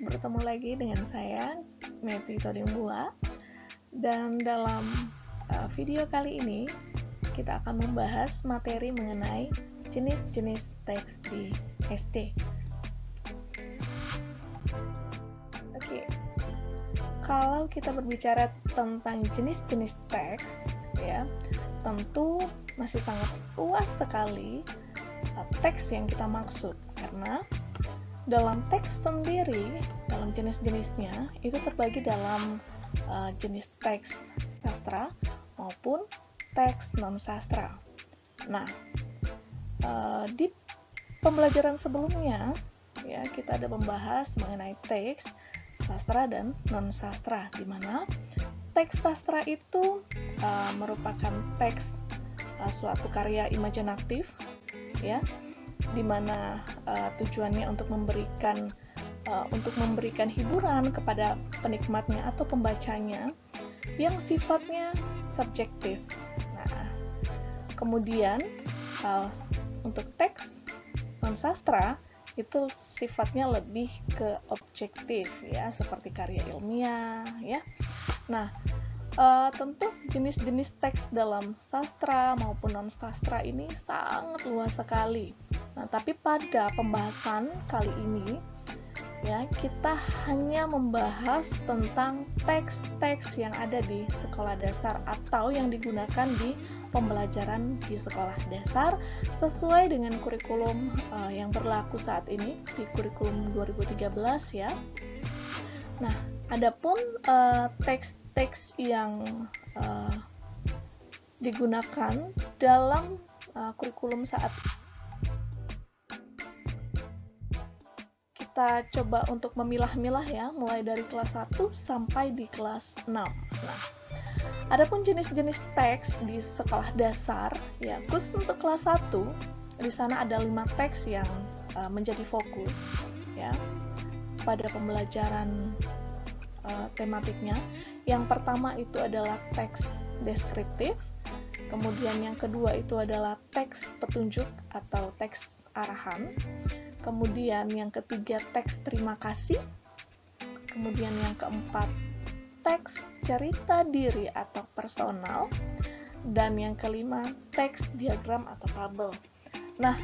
bertemu lagi dengan saya, Meti Todimbua. Dan dalam video kali ini, kita akan membahas materi mengenai jenis-jenis teks di SD. Oke, kalau kita berbicara tentang jenis-jenis teks, ya, tentu masih sangat luas sekali teks yang kita maksud, karena dalam teks sendiri, dalam jenis-jenisnya, itu terbagi dalam jenis teks sastra maupun teks non-sastra. Nah, di pembelajaran sebelumnya, ya, kita ada membahas mengenai teks sastra dan non-sastra, di mana teks sastra itu merupakan teks suatu karya imajinatif, ya, di mana tujuannya untuk memberikan hiburan kepada penikmatnya atau pembacanya yang sifatnya subjektif. Nah, kemudian untuk teks non-sastra itu sifatnya lebih ke objektif, ya, seperti karya ilmiah, ya. Nah, tentu jenis-jenis teks dalam sastra maupun non-sastra ini sangat luas sekali. Nah, tapi pada pembahasan kali ini, ya, kita hanya membahas tentang teks-teks yang ada di sekolah dasar atau yang digunakan di pembelajaran di sekolah dasar sesuai dengan kurikulum yang berlaku saat ini di kurikulum 2013, ya. Nah, adapun teks-teks yang digunakan dalam kurikulum saat kita coba untuk memilah-milah, ya, mulai dari kelas 1 sampai di kelas 6. Nah, adapun jenis-jenis teks di sekolah dasar, ya, khusus untuk kelas 1, di sana ada 5 teks yang menjadi fokus, ya, pada pembelajaran tematiknya. Yang pertama itu adalah teks deskriptif, kemudian yang kedua itu adalah teks petunjuk atau teks arahan, kemudian yang ketiga teks terima kasih, kemudian yang keempat teks cerita diri atau personal, dan yang kelima teks diagram atau tabel. Nah,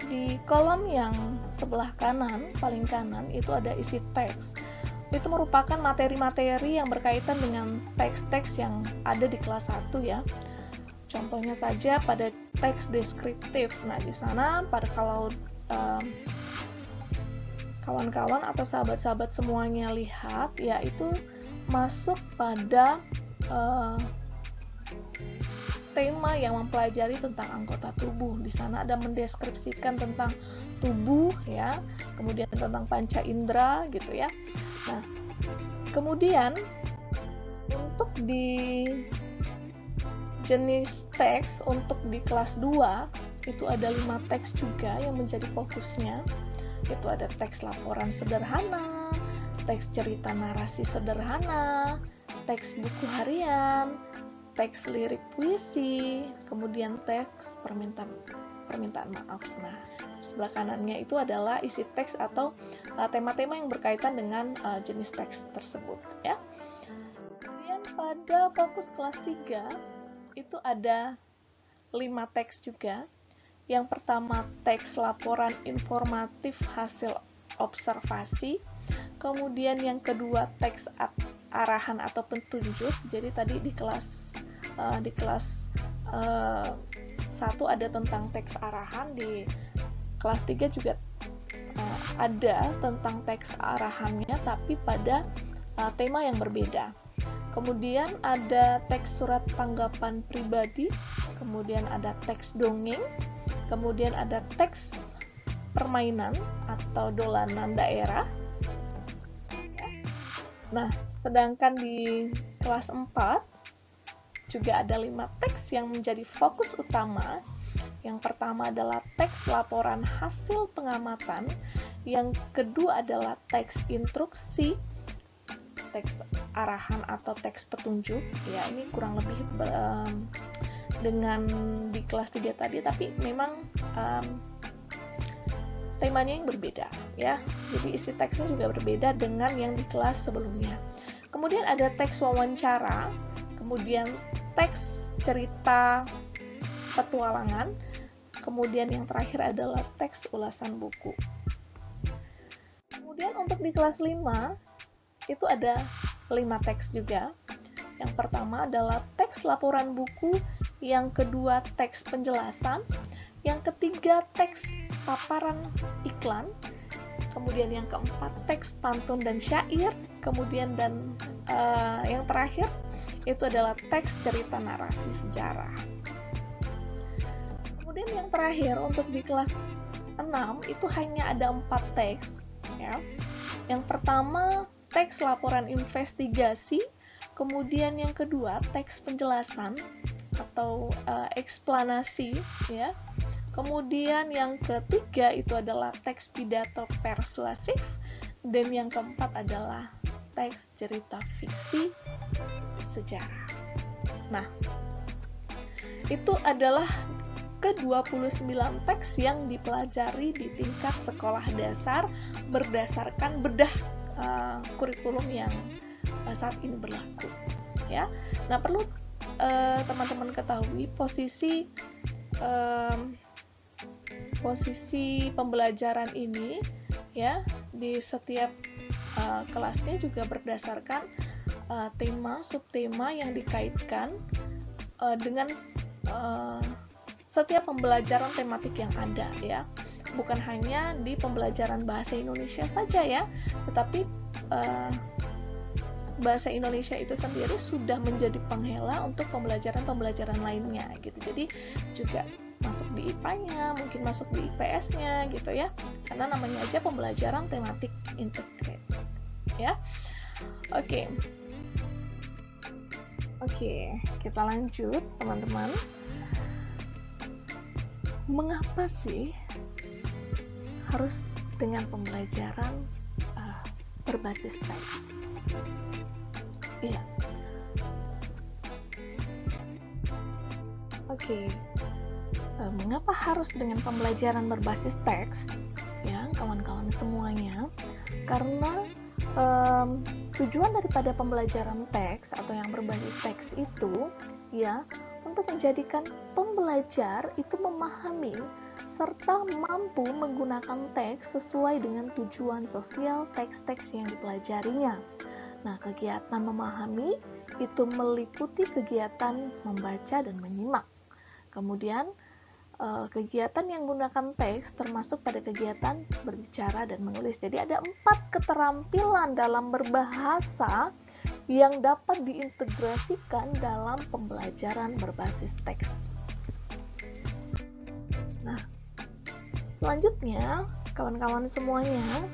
di kolom yang sebelah kanan, paling kanan, itu ada isi teks. Itu merupakan materi-materi yang berkaitan dengan teks-teks yang ada di kelas 1, ya. Contohnya saja pada teks deskriptif. Nah, di sana kalau kawan-kawan atau sahabat-sahabat semuanya lihat, ya, itu masuk pada tema yang mempelajari tentang anggota tubuh. Di sana ada mendeskripsikan tentang tubuh, ya, kemudian tentang panca indera, gitu, ya. Nah, kemudian untuk di jenis teks untuk di kelas 2 itu ada 5 teks juga yang menjadi fokusnya. Itu ada teks laporan sederhana, teks cerita narasi sederhana, teks buku harian, teks lirik puisi, kemudian teks permintaan maaf. Nah, sebelah kanannya itu adalah isi teks atau tema-tema yang berkaitan dengan jenis teks tersebut, ya. Kemudian pada fokus kelas 3 itu ada 5 teks juga. Yang pertama teks laporan informatif hasil observasi, kemudian yang kedua teks arahan atau petunjuk. Jadi tadi di kelas 1 ada tentang teks arahan, di kelas 3 juga ada tentang teks arahannya tapi pada tema yang berbeda. Kemudian ada teks surat tanggapan pribadi, kemudian ada teks dongeng, kemudian ada teks permainan atau dolanan daerah. Nah, sedangkan di kelas 4 juga ada 5 teks yang menjadi fokus utama. Yang pertama adalah teks laporan hasil pengamatan, yang kedua adalah teks instruksi, teks arahan atau teks petunjuk, ya, ini kurang lebih dengan di kelas 3 tadi, tapi memang temanya yang berbeda ya. Jadi isi teksnya juga berbeda dengan yang di kelas sebelumnya. Kemudian ada teks wawancara, kemudian teks cerita petualangan, kemudian yang terakhir adalah teks ulasan buku. Kemudian untuk di kelas 5 itu ada 5 teks juga. Yang pertama adalah teks laporan buku, yang kedua teks penjelasan, yang ketiga teks paparan iklan, kemudian yang keempat teks pantun dan syair, kemudian yang terakhir itu adalah teks cerita narasi sejarah. Kemudian yang terakhir untuk di kelas 6 itu hanya ada 4 teks ya. Yang pertama teks laporan investigasi, kemudian yang kedua teks penjelasan atau eksplanasi ya. Kemudian yang ketiga itu adalah teks pidato persuasif, dan yang keempat adalah teks cerita fiksi sejarah. Nah, itu adalah ke-29 teks yang dipelajari di tingkat sekolah dasar berdasarkan bedah kurikulum yang saat ini berlaku ya. Nah, perlu teman-teman ketahui posisi pembelajaran ini ya di setiap kelasnya juga berdasarkan tema, subtema yang dikaitkan dengan setiap pembelajaran tematik yang ada ya. Bukan hanya di pembelajaran bahasa Indonesia saja ya, tetapi bahasa Indonesia itu sendiri sudah menjadi penghela untuk pembelajaran-pembelajaran lainnya gitu. Jadi juga masuk di IPA-nya, mungkin masuk di IPS-nya gitu ya, karena namanya aja pembelajaran tematik integrated ya. Oke, kita lanjut teman-teman. Mengapa sih harus dengan pembelajaran berbasis teks? Iya. Mengapa harus dengan pembelajaran berbasis teks? Ya, kawan-kawan semuanya. Karena tujuan daripada pembelajaran teks atau yang berbasis teks itu ya untuk menjadikan pembelajar itu memahami serta mampu menggunakan teks sesuai dengan tujuan sosial teks-teks yang dipelajarinya. Nah, kegiatan memahami itu meliputi kegiatan membaca dan menyimak. Kemudian, kegiatan yang menggunakan teks termasuk pada kegiatan berbicara dan menulis. Jadi ada 4 keterampilan dalam berbahasa yang dapat diintegrasikan dalam pembelajaran berbasis teks. Nah, selanjutnya kawan-kawan semuanya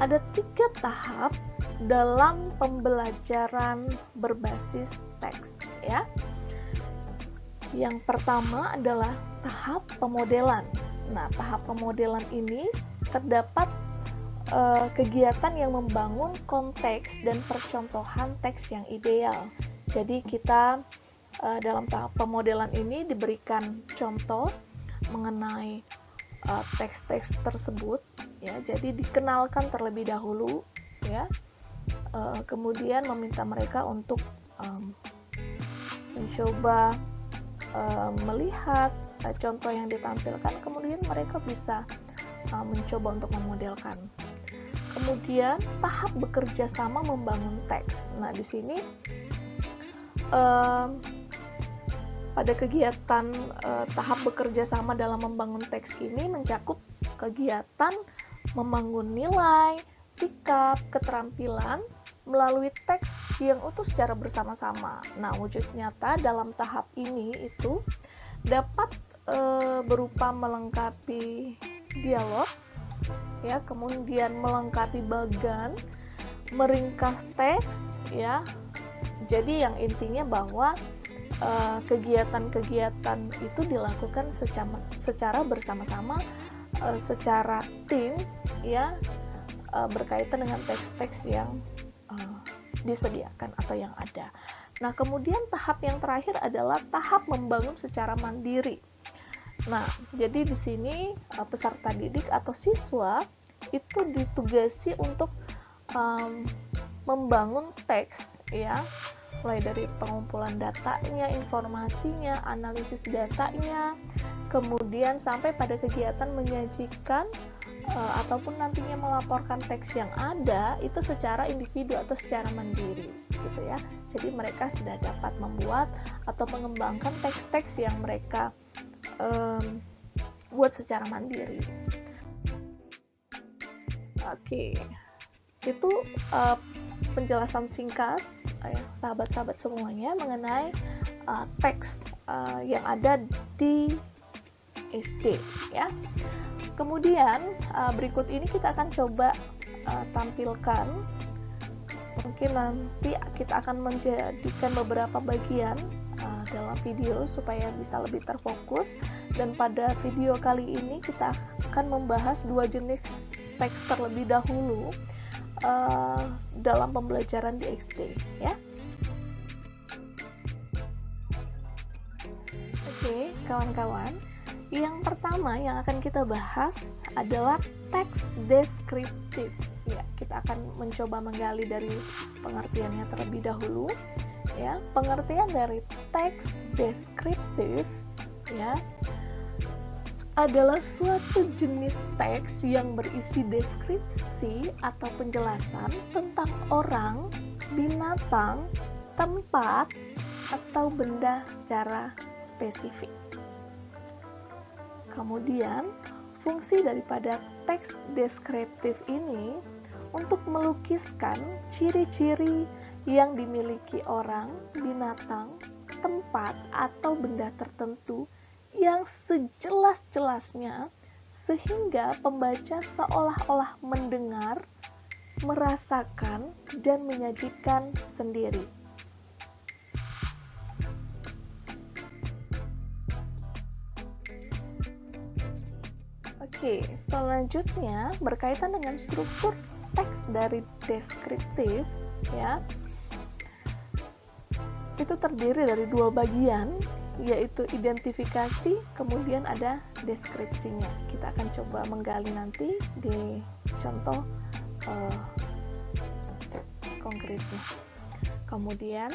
ada 3 tahap dalam pembelajaran berbasis teks ya. Yang pertama adalah tahap pemodelan. Nah, tahap pemodelan ini terdapat kegiatan yang membangun konteks dan percontohan teks yang ideal. Jadi kita dalam tahap pemodelan ini diberikan contoh mengenai teks-teks tersebut ya. Jadi dikenalkan terlebih dahulu ya. Kemudian meminta mereka untuk mencoba melihat contoh yang ditampilkan, kemudian mereka bisa mencoba untuk memodelkan. Kemudian tahap bekerja sama membangun teks. Nah, di sini pada kegiatan tahap bekerja sama dalam membangun teks ini mencakup kegiatan membangun nilai, sikap, keterampilan melalui teks yang utuh secara bersama-sama. Nah, wujud nyata dalam tahap ini itu dapat berupa melengkapi dialog, ya, kemudian melengkapi bagan, meringkas teks, ya. Jadi yang intinya bahwa kegiatan-kegiatan itu dilakukan secara bersama-sama, secara tim, ya, berkaitan dengan teks-teks yang disediakan atau yang ada. Nah, kemudian tahap yang terakhir adalah tahap membangun secara mandiri. Nah, jadi di sini peserta didik atau siswa itu ditugasi untuk membangun teks, ya, mulai dari pengumpulan datanya, informasinya, analisis datanya, kemudian sampai pada kegiatan menyajikan ataupun nantinya melaporkan teks yang ada itu secara individu atau secara mandiri, gitu ya. Jadi mereka sudah dapat membuat atau mengembangkan teks-teks yang mereka buat secara mandiri. Oke, itu penjelasan singkat sahabat-sahabat semuanya mengenai teks yang ada di SD, ya. Kemudian berikut ini kita akan coba tampilkan, mungkin nanti kita akan menjadikan beberapa bagian dalam video supaya bisa lebih terfokus, dan pada video kali ini kita akan membahas dua jenis teks terlebih dahulu dalam pembelajaran di SD, ya. Oke, kawan-kawan, yang pertama yang akan kita bahas adalah teks deskriptif. Ya, kita akan mencoba menggali dari pengertiannya terlebih dahulu. Ya, pengertian dari teks deskriptif, ya, adalah suatu jenis teks yang berisi deskripsi atau penjelasan tentang orang, binatang, tempat, atau benda secara spesifik. Kemudian, fungsi daripada teks deskriptif ini untuk melukiskan ciri-ciri yang dimiliki orang, binatang, tempat, atau benda tertentu yang sejelas-jelasnya sehingga pembaca seolah-olah mendengar, merasakan, dan menyajikan sendiri. Oke, selanjutnya berkaitan dengan struktur teks dari deskriptif, ya. Itu terdiri dari dua bagian, yaitu identifikasi, kemudian ada deskripsinya. Kita akan coba menggali nanti di contoh konkretnya. Kemudian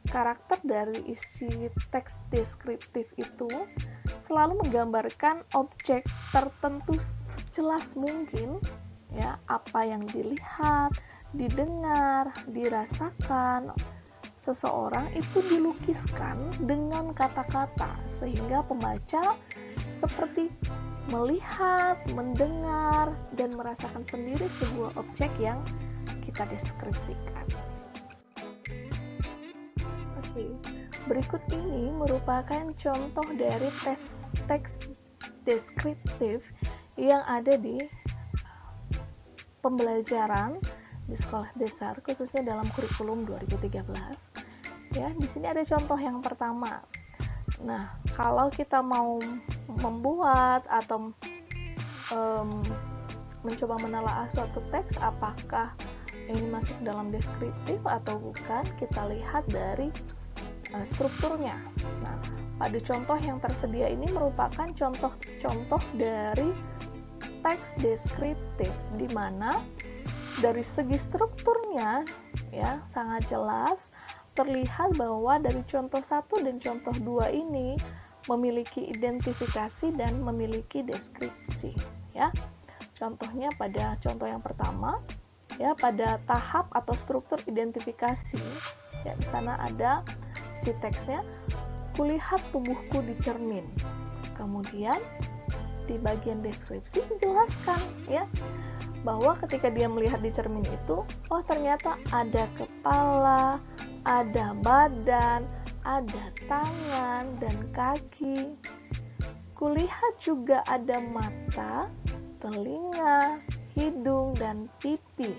karakter dari isi teks deskriptif itu selalu menggambarkan objek tertentu sejelas mungkin, ya, apa yang dilihat, didengar, dirasakan seseorang itu dilukiskan dengan kata-kata sehingga pembaca seperti melihat, mendengar, dan merasakan sendiri sebuah objek yang kita deskripsikan. Oke, berikut ini merupakan contoh dari teks deskriptif yang ada di pembelajaran di sekolah dasar, khususnya dalam kurikulum 2013. Ya, di sini ada contoh yang pertama. Nah, kalau kita mau membuat atau mencoba menelaah suatu teks, apakah ini masuk dalam deskriptif atau bukan, kita lihat dari strukturnya. Nah, pada contoh yang tersedia ini merupakan contoh-contoh dari teks deskriptif, di mana dari segi strukturnya, ya, sangat jelas terlihat bahwa dari contoh 1 dan contoh 2 ini memiliki identifikasi dan memiliki deskripsi, ya. Contohnya pada contoh yang pertama, ya, pada tahap atau struktur identifikasi, ya, di sana ada si teksnya, kulihat tubuhku di cermin. Kemudian di bagian deskripsi dijelaskan, ya, bahwa ketika dia melihat di cermin itu, oh ternyata ada kepala, ada badan, ada tangan dan kaki. Kulihat juga ada mata, telinga, hidung, dan pipi.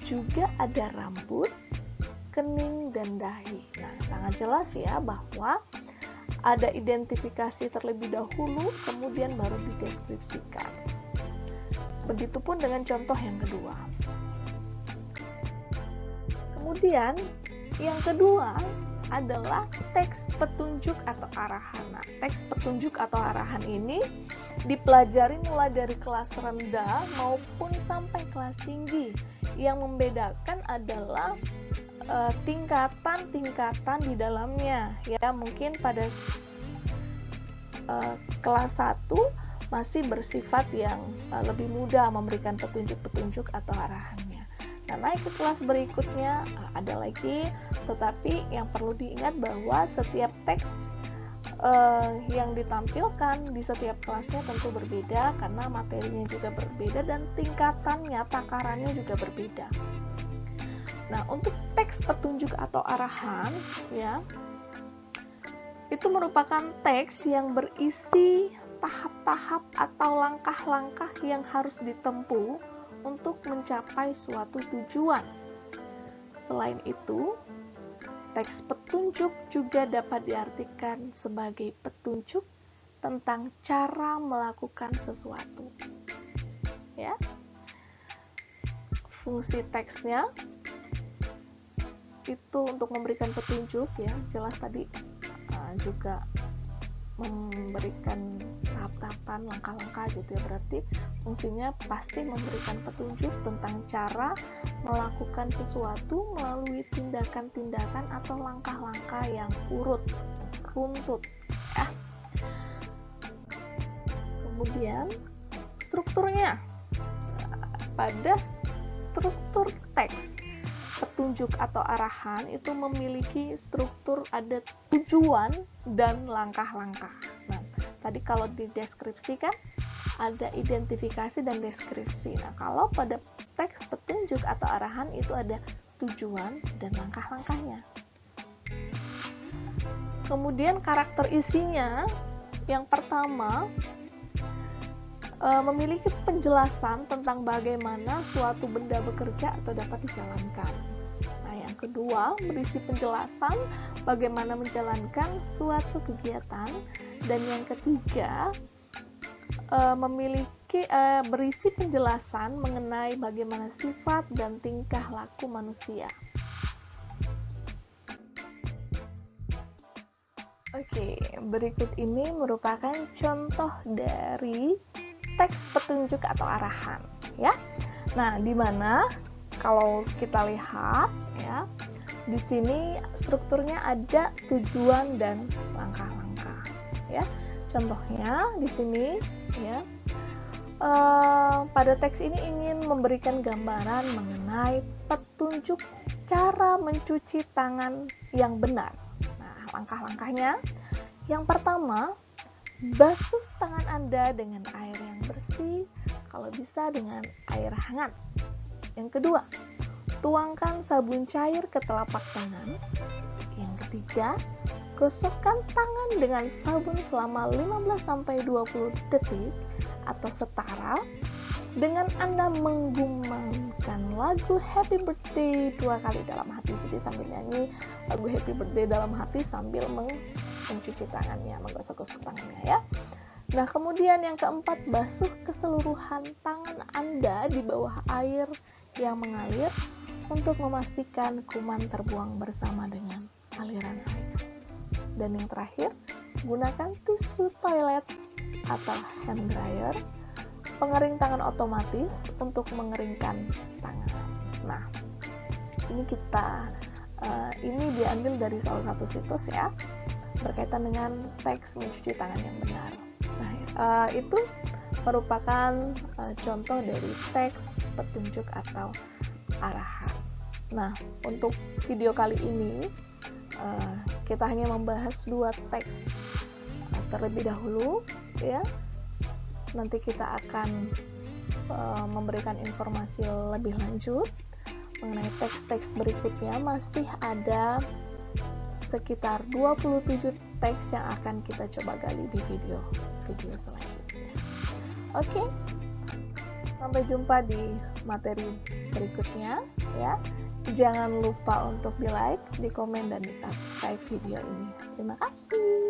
Juga ada rambut, kening, dan dahi. Nah, sangat jelas ya bahwa ada identifikasi terlebih dahulu, kemudian baru dideskripsikan. Begitupun dengan contoh yang kedua. Kemudian, yang kedua adalah teks petunjuk atau arahan. Nah, teks petunjuk atau arahan ini dipelajari mulai dari kelas rendah maupun sampai kelas tinggi. Yang membedakan adalah tingkatan-tingkatan di dalamnya. Ya, mungkin pada kelas 1 masih bersifat yang lebih mudah memberikan petunjuk-petunjuk atau arahannya. Nah, naik ke kelas berikutnya ada lagi, tetapi yang perlu diingat bahwa setiap teks yang ditampilkan di setiap kelasnya tentu berbeda karena materinya juga berbeda dan tingkatannya, takarannya juga berbeda. Nah, untuk teks petunjuk atau arahan, ya, itu merupakan teks yang berisi tahap-tahap atau langkah-langkah yang harus ditempuh untuk mencapai suatu tujuan. Selain itu, teks petunjuk juga dapat diartikan sebagai petunjuk tentang cara melakukan sesuatu. Ya. Fungsi teksnya itu untuk memberikan petunjuk, ya, jelas tadi juga memberikan tahap-tahapan, langkah-langkah gitu ya, berarti fungsinya pasti memberikan petunjuk tentang cara melakukan sesuatu melalui tindakan-tindakan atau langkah-langkah yang runtut, ya. Kemudian strukturnya, pada struktur teks petunjuk atau arahan itu memiliki struktur, ada tujuan dan langkah-langkah. Nah, tadi kalau dideskripsikan ada identifikasi dan deskripsi. Nah, kalau pada teks petunjuk atau arahan itu ada tujuan dan langkah-langkahnya. Kemudian karakter isinya, yang pertama memiliki penjelasan tentang bagaimana suatu benda bekerja atau dapat dijalankan. Nah, yang kedua, berisi penjelasan bagaimana menjalankan suatu kegiatan. Dan yang ketiga, berisi penjelasan mengenai bagaimana sifat dan tingkah laku manusia. Oke, berikut ini merupakan contoh dari teks petunjuk atau arahan, ya. Nah, di mana kalau kita lihat, ya, di sini strukturnya ada tujuan dan langkah-langkah, ya. Contohnya di sini, ya, pada teks ini ingin memberikan gambaran mengenai petunjuk cara mencuci tangan yang benar. Nah, langkah-langkahnya, yang pertama, basuh tangan Anda dengan air yang bersih, kalau bisa dengan air hangat. Yang kedua, tuangkan sabun cair ke telapak tangan. Yang ketiga, gosokkan tangan dengan sabun selama 15-20 detik atau setara dengan Anda menggumamkan lagu Happy Birthday 2 kali dalam hati. Jadi sambil nyanyi lagu Happy Birthday dalam hati sambil mencuci tangannya, menggosok-gosok tangannya, ya. Nah, kemudian yang keempat, basuh keseluruhan tangan Anda di bawah air yang mengalir untuk memastikan kuman terbuang bersama dengan aliran air. Dan yang terakhir, gunakan tisu toilet atau hand dryer, pengering tangan otomatis untuk mengeringkan tangan. Nah, ini diambil dari salah satu situs, ya, berkaitan dengan teks mencuci tangan yang benar. Nah, itu merupakan contoh dari teks petunjuk atau arahan. Nah, untuk video kali ini kita hanya membahas 2 teks terlebih dahulu, ya. Nanti kita akan memberikan informasi lebih lanjut mengenai teks-teks berikutnya. Masih ada sekitar 27 teks yang akan kita coba gali di video selanjutnya. Oke, sampai jumpa di materi berikutnya, ya. Jangan lupa untuk di like, di komen, dan di subscribe video ini. Terima kasih.